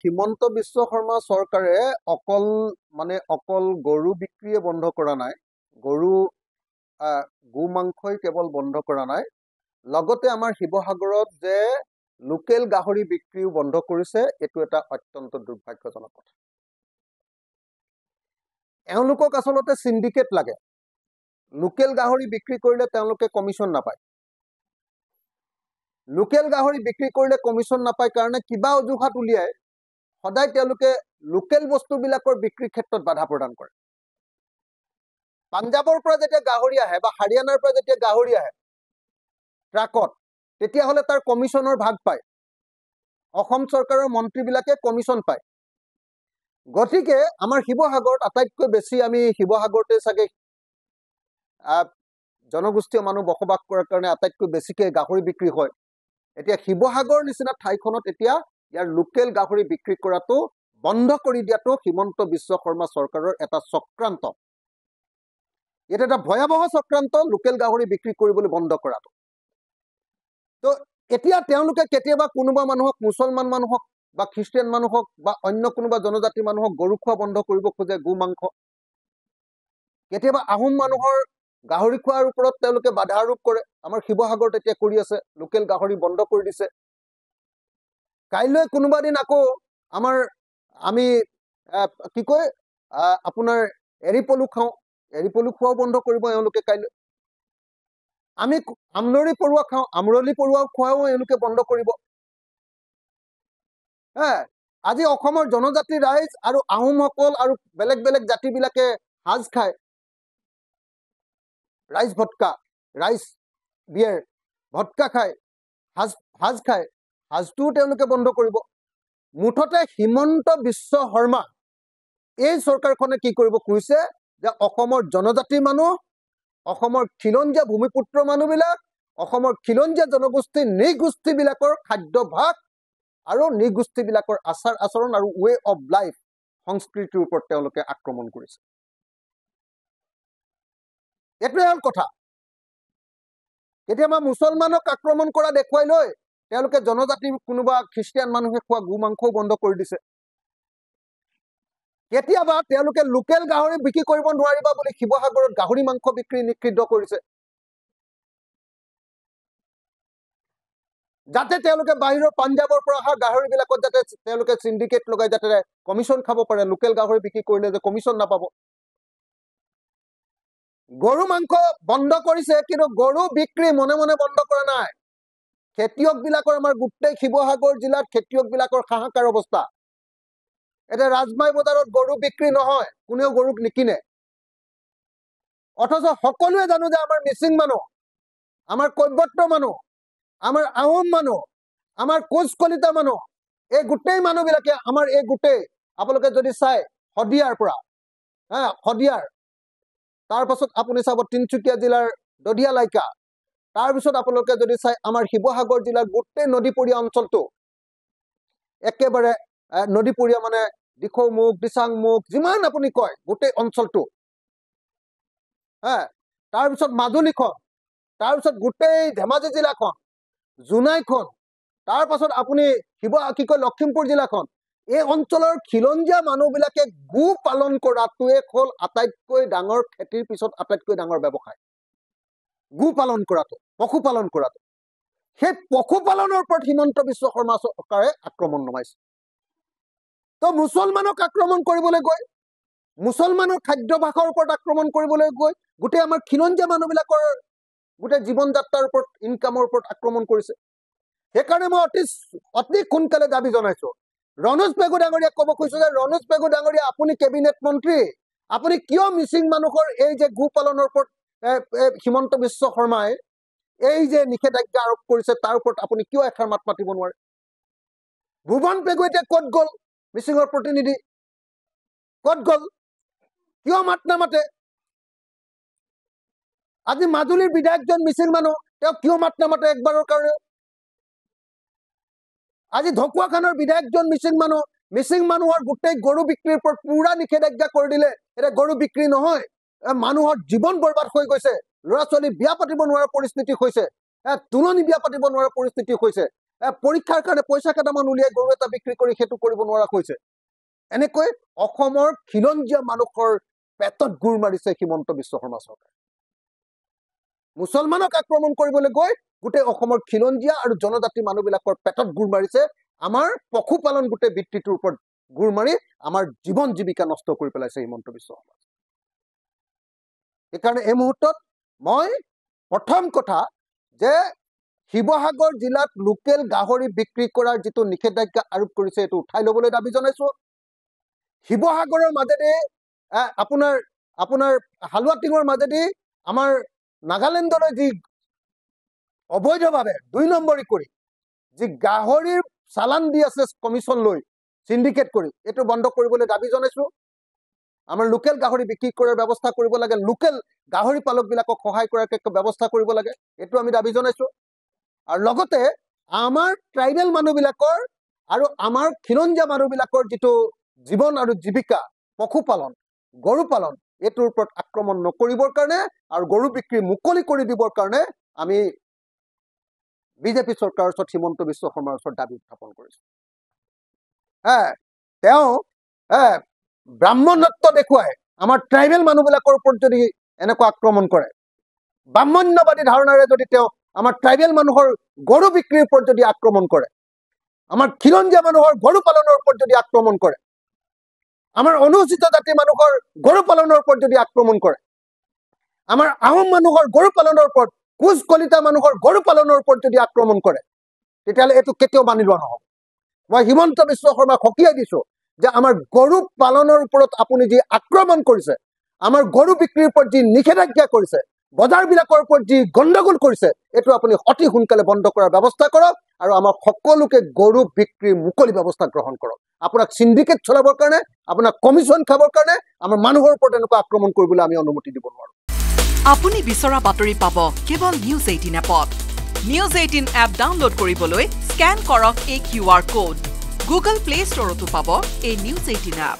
হিমন্ত বিশ্ব শৰ্মা চৰকাৰে অকল গৰু বিক্ৰীয়ে বন্ধ কৰা নাই, গো মাংসই কেৱল বন্ধ কৰা নাই, লগতে আমাৰ শিৱসাগৰত যে লোকেল গাহৰি বিক্ৰীও বন্ধ কৰিছে। এইটো এটা অত্যন্ত দুৰ্ভাগ্যজনক কথা। এওঁলোকক আচলতে সিন্ডিকেট লাগে। লোকেল গাহৰি বিক্ৰী কৰিলে তেওঁলোকে কমিশ্যন নাপায়। লোকেল গাহৰি বিক্ৰী কৰিলে কমিশ্যন নাপায় কাৰণে কিবা অজুহাত উলিয়াই সদায় তেওঁলোকে লোকেল বস্তুবিলাকৰ বিক্ৰীৰ ক্ষেত্ৰত বাধা প্ৰদান কৰে। পাঞ্জাবৰ পৰা যেতিয়া গাহৰি আহে বা হাৰিয়ানাৰ পৰা যেতিয়া গাহৰি আহে ট্ৰাকত, তেতিয়াহ'লে তাৰ কমিশ্যনৰ ভাগ পায়। অসম চৰকাৰৰ মন্ত্ৰীবিলাকে কমিশ্যন পায়। গতিকে আমাৰ শিৱসাগৰত আটাইতকৈ বেছি আমি শিৱসাগৰতে চাগে জনগোষ্ঠীয় মানুহ বসবাস কৰাৰ কাৰণে আটাইতকৈ বেছিকে গাহৰি বিক্ৰী হয়। এতিয়া শিৱসাগৰ নিচিনা ঠাইখনত এতিয়া ইয়াৰ লোকেল গাহৰি বিক্ৰী কৰাটো বন্ধ কৰি দিয়াটো হিমন্ত বিশ্ব শৰ্মা চৰকাৰৰ এটা চক্ৰান্ত। এটা এটা ভয়াৱহ চক্ৰান্ত, লোকেল গাহৰি বিক্ৰী কৰিবলৈ বন্ধ কৰাটো। তো এতিয়া তেওঁলোকে কেতিয়াবা কোনোবা মানুহক, মুছলমান মানুহক বা খ্ৰীষ্টিয়ান মানুহক বা অন্য কোনোবা জনজাতি মানুহক গৰু খোৱা বন্ধ কৰিব খোজে, গো মাংস। কেতিয়াবা আহোম মানুহৰ গাহৰি খোৱাৰ ওপৰত তেওঁলোকে বাধা আৰোপ কৰে। আমাৰ শিৱসাগৰত এতিয়া কৰি আছে, লোকেল গাহৰি বন্ধ কৰি দিছে। কাইলৈ কোনোবা দিন আকৌ আমি কি কয় আপোনাৰ এৰি পলু খাওঁ, এৰি পলু খোৱাও বন্ধ কৰিব এওঁলোকে কাইলৈ। আমি আমলৰি পৰুৱা খাওঁ, আমৰলি পৰুৱা খোৱাও এওঁলোকে বন্ধ কৰিব। আজি অসমৰ জনজাতি ৰাইজ আৰু আহোমসকল আৰু বেলেগ বেলেগ জাতিবিলাকে সাজ খায়, ৰাইজ ভটকা, ৰাইজ বিয়েৰ, ভটকা খায়, সাজ খায়, সাজটোও তেওঁলোকে বন্ধ কৰিব। মুঠতে হিমন্ত বিশ্ব শৰ্মা এই চৰকাৰখনে কি কৰিব খুজিছে যে অসমৰ জনজাতি মানুহ, অসমৰ খিলঞ্জীয়া ভূমিপুত্ৰ মানুহবিলাক, অসমৰ খিলঞ্জীয়া জনগোষ্ঠী নৃগোষ্ঠীবিলাকৰ খাদ্যভাস আৰু নৃগোষ্ঠীবিলাকৰ আচাৰ আচৰণ আৰু ৱে অফ লাইফ, সংস্কৃতিৰ ওপৰত তেওঁলোকে আক্ৰমণ কৰিছে। এইটোৱে হ'ল কথা। কেতিয়াবা মুছলমানক আক্ৰমণ কৰা দেখুৱাই লৈ তেওঁলোকে জনজাতি কোনোবা খ্ৰীষ্টিয়ান মানুহে খোৱা গো মাংসও বন্ধ কৰি দিছে। কেতিয়াবা তেওঁলোকে লোকেল গাহৰি বিক্ৰী কৰিব নোৱাৰিবা বুলি শিৱসাগৰত গাহৰি মাংস বিক্ৰী নিষিদ্ধ কৰিছে, যাতে তেওঁলোকে বাহিৰৰ পাঞ্জাবৰ পৰা অহা গাহৰিবিলাকত যাতে তেওঁলোকে সিন্ডিকেট লগাই যাতে কমিশ্যন খাব পাৰে। লোকেল গাহৰি বিক্ৰী কৰিলে যে কমিশ্যন নাপাব। গৰু মাংস বন্ধ কৰিছে, কিন্তু গৰু বিক্ৰী মনে মনে বন্ধ কৰা নাই। খেতিয়কবিলাকৰ, আমাৰ গোটেই শিৱসাগৰ জিলাত খেতিয়কবিলাকৰ হাহাকাৰ অৱস্থা। এতিয়া ৰাজমাই বজাৰত গৰু বিক্ৰী নহয়, কোনেও গৰুক নিকিনে। অথচ সকলোৱে জানো যে আমাৰ মিচিং মানুহ, আমাৰ কৈবৰ্ত মানুহ, আমাৰ আহোম মানুহ, আমাৰ কোচ কলিতা মানুহ, এই গোটেই মানুহবিলাকে আমাৰ এই গোটেই আপোনালোকে যদি চাই শদিয়াৰ পৰা শদিয়াৰ, তাৰপাছত আপুনি চাব তিনিচুকীয়া জিলাৰ দধিয়ালাইকা, তাৰপিছত আপোনালোকে যদি চাই আমাৰ শিৱসাগৰ জিলাৰ গোটেই নদীপৰীয়া অঞ্চলটো, একেবাৰে নদীপৰীয়া মানে দিখৌমুখ, দিচাংমুখ, যিমান আপুনি কয় গোটেই অঞ্চলটো, তাৰপিছত মাজুলীখন, তাৰপিছত গোটেই ধেমাজি জিলাখন, জোনাইখন, তাৰপাছত আপুনি লখিমপুৰ জিলাখন, এই অঞ্চলৰ খিলঞ্জীয়া মানুহবিলাকে গো পালন কৰাটোৱে হ'ল আটাইতকৈ ডাঙৰ খেতিৰ পিছত আটাইতকৈ ডাঙৰ ব্যৱসায়। গো পালন কৰাটো, পশুপালন কৰাটো। সেই পশুপালনৰ ওপৰত হিমন্ত বিশ্ব শৰ্মা চৰকাৰে আক্ৰমণ নমাইছে। তো মুছলমানক আক্ৰমণ কৰিবলৈ গৈ, মুছলমানৰ খাদ্যভাসৰ ওপৰত আক্ৰমণ কৰিবলৈ গৈ গোটেই আমাৰ খিলঞ্জীয়া মানুহবিলাকৰ গোটেই জীৱন যাত্ৰাৰ ওপৰত, ইনকামৰ ওপৰত আক্ৰমণ কৰিছে। সেইকাৰণে মই অতি সোনকালে দাবী জনাইছো, ৰণোজ পেগু ডাঙৰীয়াক ক'ব খুজিছো যে ৰণোজ পেগু ডাঙৰীয়া, আপুনি কেবিনেট মন্ত্ৰী, আপুনি কিয় মিচিং মানুহৰ এই যে গো পালনৰ ওপৰত হিমন্ত বিশ্ব শৰ্মাই এই যে নিষেধাজ্ঞা আৰোপ কৰিছে তাৰ ওপৰত আপুনি কিয় এষাৰ মাত মাতিব নোৱাৰে? ভুৱন পেগু এতিয়া ক'ত গ'ল? মিচিঙৰ প্ৰতিনিধি ক'ত গ'ল? কিয় মাত নামাতে? আজি মাজুলীৰ বিধায়কজন মিচিং মানুহ, তেওঁ কিয় মাত নামাতে একবাৰৰ কাৰণে? আজি ঢকুৱাখানৰ বিধায়কজন মিচিং মানুহ, মিচিং মানুহৰ গোটেই গৰু বিক্ৰীৰ ওপৰত পুৰা নিষেধাজ্ঞা কৰি দিলে। এতিয়া গৰু বিক্ৰী নহয়, মানুহৰ জীৱন বৰবাদ হৈ গৈছে, ল'ৰা ছোৱালী বিয়া পাতিব নোৱাৰা পৰিস্থিতি হৈছে, তুলনি বিয়া পাতিব নোৱাৰা পৰিস্থিতি হৈছে। পৰীক্ষাৰ কাৰণে পইচা কেইটামান উলিয়াই গৰু এটা বিক্ৰী কৰি সেইটো কৰিব নোৱাৰা হৈছে এনেকৈ অসমৰ খিলঞ্জীয়া মানুহৰ পেটত গুৰ মাৰিছে হিমন্ত বিশ্ব শৰ্মা চৰকাৰে মুছলমানক আক্ৰমণ কৰিবলৈ গৈ গোটেই অসমৰ খিলঞ্জীয়া আৰু জনজাতি মানুহবিলাকৰ পেটত গুৰ মাৰিছে আমাৰ পশুপালন গোটেই বৃত্তিটোৰ ওপৰত গুৰ মাৰি আমাৰ জীৱন জীৱিকা নষ্ট কৰি পেলাইছে হিমন্ত বিশ্ব শৰ্মা এইকাৰণে এই মুহূৰ্তত মই প্ৰথম কথা যে শিৱসাগৰ জিলাত লোকেল গাহৰি বিক্ৰী কৰাৰ যিটো নিষেধাজ্ঞা আৰোপ কৰিছে এইটো উঠাই ল'বলৈ দাবী জনাইছো শিৱসাগৰৰ মাজেদি আপোনাৰ হালুৱাটিঙৰ মাজেদি আমাৰ নাগালেণ্ডলৈ যি অবৈধভাৱে 2 নম্বৰী কৰি যি গাহৰিৰ চালান দি আছে কমিশ্যন লৈ সিন্ডিকেট কৰি এইটো বন্ধ কৰিবলৈ দাবী জনাইছো আমাৰ লোকেল গাহৰি বিক্ৰী কৰাৰ ব্যৱস্থা কৰিব লাগে লোকেল গাহৰি পালকবিলাকক সহায় কৰাৰ ব্যৱস্থা কৰিব লাগে এইটো আমি দাবী জনাইছো আৰু লগতে আমাৰ ট্ৰাইবেল মানুহবিলাকৰ আৰু আমাৰ খিলঞ্জীয়া মানুহবিলাকৰ যিটো জীৱন আৰু জীৱিকা পশুপালন গৰু পালন এইটোৰ ওপৰত আক্ৰমণ নকৰিবৰ কাৰণে আৰু গৰু বিক্ৰী মুকলি কৰি দিবৰ কাৰণে আমি বিজেপি চৰকাৰৰ ওচৰত হিমন্ত বিশ্ব শৰ্মাৰ ওচৰত দাবী উত্থাপন কৰিছো তেওঁ ব্ৰাহ্মণত্ব দেখুৱাই আমাৰ ট্ৰাইবেল মানুহবিলাকৰ ওপৰত যদি এনেকুৱা আক্ৰমণ কৰে ব্ৰাহ্মণ্যবাদী ধাৰণাৰে যদি তেওঁ আমাৰ ট্ৰাইবেল মানুহৰ গৰু বিক্ৰীৰ ওপৰত যদি আক্ৰমণ কৰে আমাৰ খিলঞ্জীয়া মানুহৰ গৰু পালনৰ ওপৰত যদি আক্ৰমণ কৰে আমাৰ অনুসূচিত জাতি মানুহৰ গৰু পালনৰ ওপৰত যদি আক্ৰমণ কৰে আমাৰ আহোম মানুহৰ গৰু পালনৰ ওপৰত কোচ কলিতা মানুহৰ গৰু পালনৰ ওপৰত যদি আক্ৰমণ কৰে তেতিয়াহ'লে এইটো কেতিয়াও মানি লোৱা নহ'ব মই হিমন্ত বিশ্ব শৰ্মাক সকীয়াই দিছো যে আমাৰ গৰু পালনৰ ওপৰত আপুনি যি আক্ৰমণ কৰিছে আমাৰ গৰু বিক্ৰীৰ ওপৰত যি নিষেধাজ্ঞা কৰিছে বজাৰবিলাকৰ ওপৰত যি গণ্ডগোল কৰিছে এইটো আপুনি অতি সোনকালে বন্ধ কৰাৰ ব্যৱস্থা কৰক আৰু আমাৰ সকলোকে গৰু বিক্ৰীৰ মুকলি ব্যৱস্থা গ্ৰহণ কৰক আপোনাক সিন্ডিকেট চলাবৰ কাৰণে আপোনাক কমিশ্যন খাবৰ কাৰণে আমাৰ মানুহৰ ওপৰত এনেকুৱা আক্ৰমণ কৰিবলৈ আমি অনুমতি দিব নোৱাৰো আপুনি বিচৰা বাতৰি পাব কেৱল নিউজ 18 এপত নিউজ 18 এপ ডাউনলোড কৰিবলৈ স্ক্যান কৰক এই QR কোড গুগল প্লে ষ্টৰতো পাব এই নিউজ 18 এপ